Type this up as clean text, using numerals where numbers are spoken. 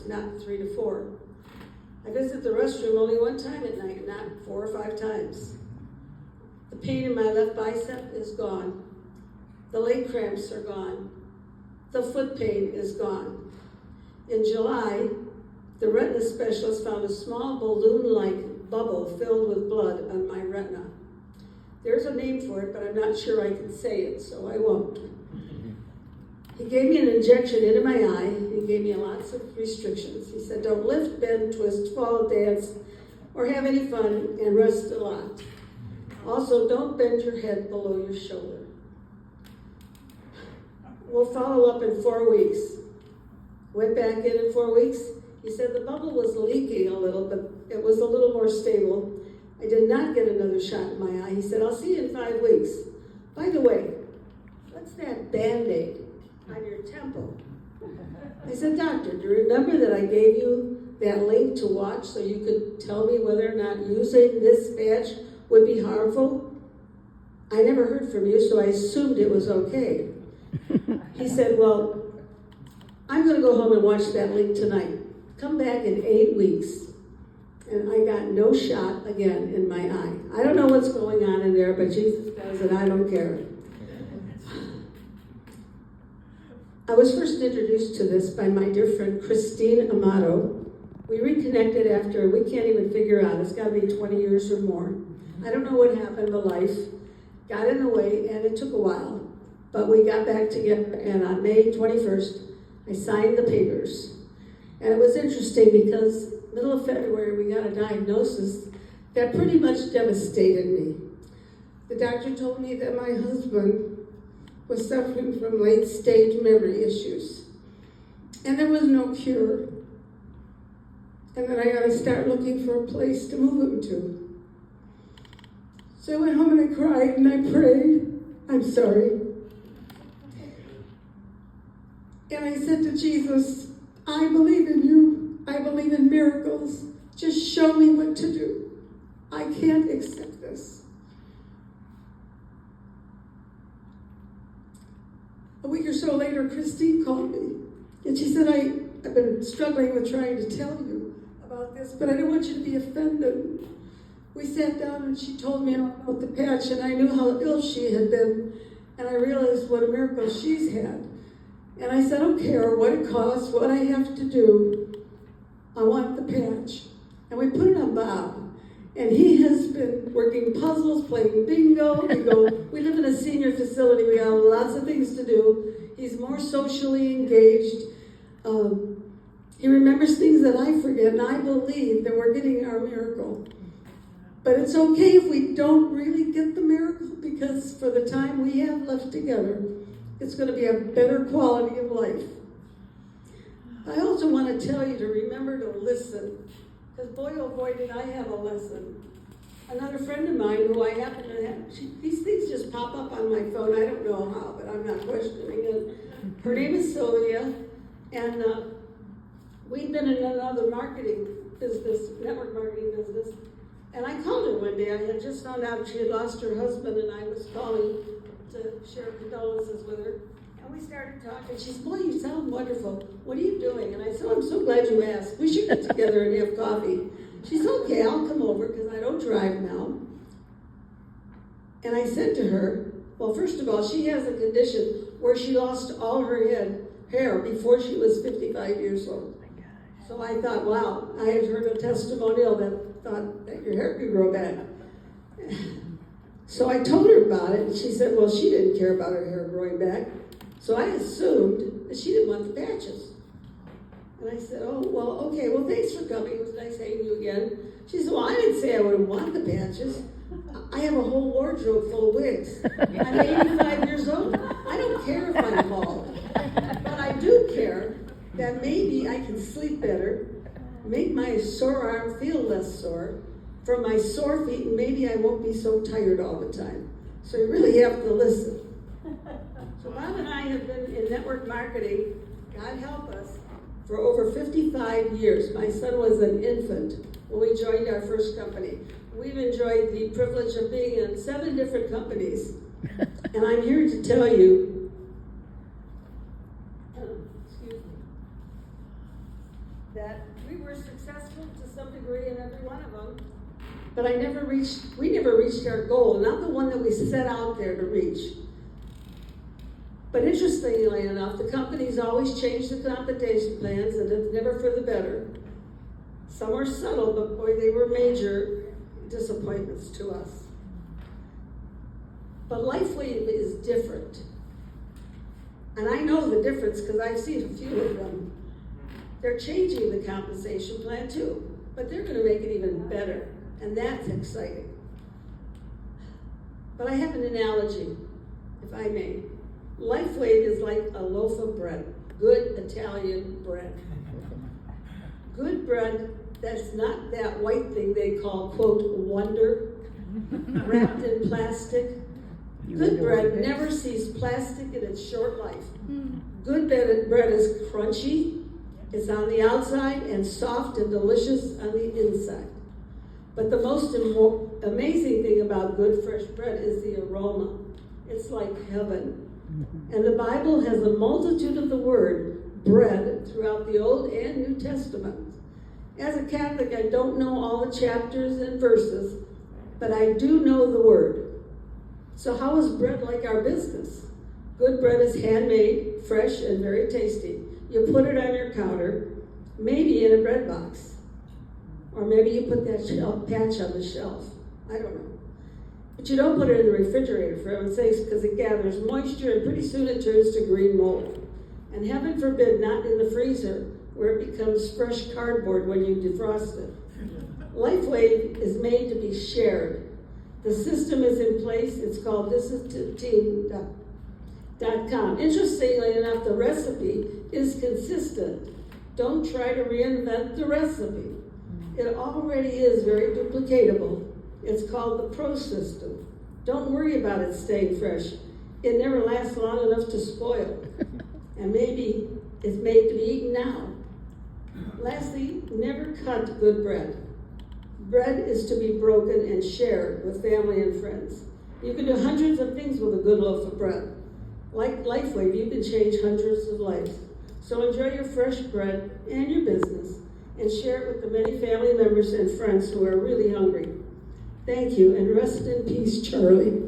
not 3 to 4. I visit the restroom only one time at night, not 4 or 5 times. The pain in my left bicep is gone. The leg cramps are gone. The foot pain is gone. In July, the retina specialist found a small balloon-like bubble filled with blood on my retina. There's a name for it, but I'm not sure I can say it, so I won't. He gave me an injection into my eye. He gave me lots of restrictions. He said, don't lift, bend, twist, fall, dance, or have any fun, and rest a lot. Also, don't bend your head below your shoulder. We'll follow up in 4 weeks. Went back in 4 weeks. He said the bubble was leaking a little, but it was a little more stable. I did not get another shot in my eye. He said, I'll see you in 5 weeks. By the way, what's that Band-Aid on your temple? I said, doctor, do you remember that I gave you that link to watch so you could tell me whether or not using this patch would be harmful? I never heard from you, so I assumed it was okay. He said, well, I'm going to go home and watch that link tonight. Come back in 8 weeks. And I got no shot again in my eye. I don't know what's going on in there, but Jesus does, and I don't care. I was first introduced to this by my dear friend Christine Amato. We reconnected after, we can't even figure out, it's got to be 20 years or more. I don't know what happened, but life got in the way, and it took a while. But we got back together, and on May 21st, I signed the papers. And it was interesting because middle of February, we got a diagnosis that pretty much devastated me. The doctor told me that my husband was suffering from late-stage memory issues. And there was no cure. And then I got to start looking for a place to move him to. So I went home and I cried and I prayed. I'm sorry. And I said to Jesus, I believe in you. I believe in miracles. Just show me what to do. I can't accept this. A week or so later, Christine called me. And she said, I've been struggling with trying to tell you about this, but I don't want you to be offended. We sat down and she told me about the patch, and I knew how ill she had been, and I realized what a miracle she's had. And I said, I don't care what it costs, what I have to do. I want the patch. And we put it on Bob. And he has been working puzzles, playing bingo. We live in a senior facility. We have lots of things to do. He's more socially engaged. He remembers things that I forget, and I believe that we're getting our miracle. But it's okay if we don't really get the miracle, because for the time we have left together, it's going to be a better quality of life. I also want to tell you to remember to listen, because boy, oh boy, did I have a lesson. Another friend of mine who I happen to have, these things just pop up on my phone. I don't know how, but I'm not questioning it. Her name is Sylvia, and we'd been in another marketing business, network marketing business, and I called her one day. I had just found out she had lost her husband, and I was calling to share condolences with her. And we started talking. She said, boy, you sound wonderful. What are you doing? And I said, I'm so glad you asked. We should get together and have coffee. She said, okay, I'll come over because I don't drive now. And I said to her, well, first of all, she has a condition where she lost all her hair before she was 55 years old. So I thought, wow, I had heard a testimonial that thought that your hair could grow back. So I told her about it, and she said, well, she didn't care about her hair growing back. So I assumed that she didn't want the patches. And I said, oh, well, okay, well, thanks for coming. It was nice seeing you again. She said, well, I didn't say I wouldn't want the patches. I have a whole wardrobe full of wigs. I'm 85 years old. I don't care if I'm bald. But I do care that maybe I can sleep better, make my sore arm feel less sore. From my sore feet, maybe I won't be so tired all the time. So you really have to listen. So Bob and I have been in network marketing, God help us, for over 55 years. My son was an infant when we joined our first company. We've enjoyed the privilege of being in 7 different companies. And I'm here to tell you, that we were successful to some degree in every one of them, but we never reached our goal, not the one that we set out there to reach. But interestingly enough, the companies always change the compensation plans, and it's never for the better. Some were subtle, but boy, they were major disappointments to us. But LifeWave is different. And I know the difference because I've seen a few of them. They're changing the compensation plan too, but they're going to make it even better, and that's exciting. But I have an analogy, if I may. LifeWave is like a loaf of bread, good Italian bread. Good bread that's not that white thing they call, quote, wonder, wrapped in plastic. Good bread never sees plastic in its short life. Good bread is crunchy, it's on the outside, and soft and delicious on the inside. But the most amazing thing about good fresh bread is the aroma. It's like heaven. And the Bible has a multitude of the word bread throughout the Old and New Testament. As a Catholic, I don't know all the chapters and verses, but I do know the word. So how is bread like our business? Good bread is handmade, fresh, and very tasty. You put it on your counter, maybe in a bread box. Or maybe you put that patch on the shelf. I don't know. But you don't put it in the refrigerator, for heaven's sakes, because it gathers moisture and pretty soon it turns to green mold. And heaven forbid, not in the freezer, where it becomes fresh cardboard when you defrost it. LifeWave is made to be shared. The system is in place. It's called thisisteam.com. Interestingly enough, the recipe is consistent. Don't try to reinvent the recipe. It already is very duplicatable. It's called the Pro System. Don't worry about it staying fresh. It never lasts long enough to spoil. And maybe it's made to be eaten now. Lastly, never cut good bread. Bread is to be broken and shared with family and friends. You can do hundreds of things with a good loaf of bread. Like LifeWave, you can change hundreds of lives. So enjoy your fresh bread and your business, and share it with the many family members and friends who are really hungry. Thank you, and rest in peace, Charlie.